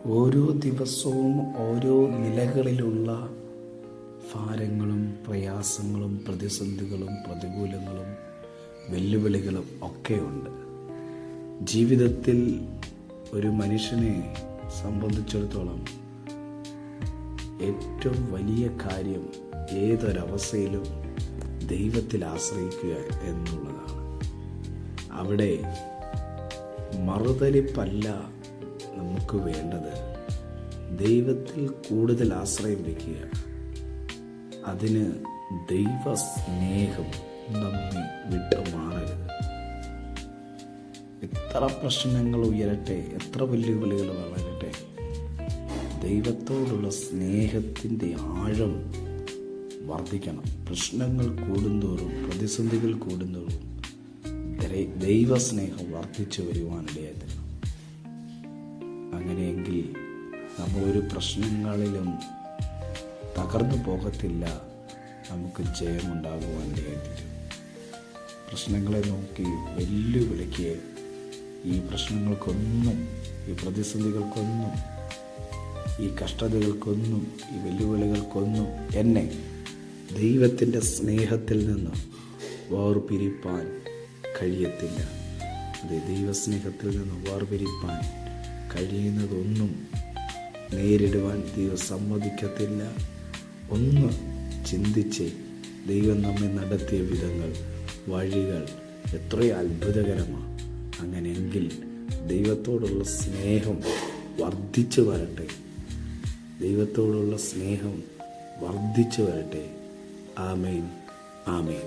ഓരോ ദിവസവും ഓരോ നിലകളിലുള്ള ഭാരങ്ങളും പ്രയാസങ്ങളും പ്രതിസന്ധികളും പ്രതികൂലങ്ങളും വെല്ലുവിളികളും ഒക്കെയുണ്ട്. ജീവിതത്തിൽ ഒരു മനുഷ്യനെ സംബന്ധിച്ചിടത്തോളം ഏറ്റവും വലിയ കാര്യം ഏതൊരവസ്ഥയിലും ദൈവത്തിൽ ആശ്രയിക്കുക എന്നുള്ളതാണ്. അവിടെ മറുതലിപ്പല്ല നമുക്ക് വേണ്ടത്, ദൈവത്തിൽ കൂടുതൽ ആശ്രയം വയ്ക്കുക. അതിന് ദൈവസ്നേഹം നമ്മെ വിട്ടുമാറരുത്. എത്ര പ്രശ്നങ്ങൾ ഉയരട്ടെ, എത്ര വെല്ലുവിളികൾ വളരട്ടെ, ദൈവത്തോടുള്ള സ്നേഹത്തിൻ്റെ ആഴം വർദ്ധിക്കണം. പ്രശ്നങ്ങൾ കൂടുന്തോറും, പ്രതിസന്ധികൾ കൂടുന്തോറും ദൈവസ്നേഹം വർദ്ധിച്ചു വരുവാനിടയായിരുന്നു. അങ്ങനെയെങ്കിൽ നമ്മൾ ഒരു പ്രശ്നങ്ങളിലും തകർന്നു പോകത്തില്ല, നമുക്ക് ജയമുണ്ടാകുവാനിടയായിത്തീരും. പ്രശ്നങ്ങളെ നോക്കി വെല്ലുവിളിക്ക്, ഈ പ്രശ്നങ്ങൾക്കൊന്നും, ഈ പ്രതിസന്ധികൾക്കൊന്നും, ഈ കഷ്ടതകൾക്കൊന്നും, ഈ വെല്ലുവിളികൾക്കൊന്നും എന്നെ ദൈവത്തിൻ്റെ സ്നേഹത്തിൽ നിന്ന് വേർപിരിപ്പാൻ കഴിയത്തില്ല. അത് ദൈവസ്നേഹത്തിൽ നിന്ന് വേർപിരിപ്പാൻ കഴിയുന്നതൊന്നും നേരിടുവാൻ ദൈവം സമ്മതിക്കത്തില്ല. ഒന്ന് ചിന്തിച്ച് ദൈവം നമ്മെ നടത്തിയ വിധങ്ങൾ, വഴികൾ എത്രയോ അത്ഭുതകരമാണ്. അങ്ങനെയെങ്കിൽ ദൈവത്തോടുള്ള സ്നേഹം വർദ്ധിച്ചു വരട്ടെ, ദൈവത്തോടുള്ള സ്നേഹം വർദ്ധിച്ചു വരട്ടെ. ആമേൻ, ആമേൻ.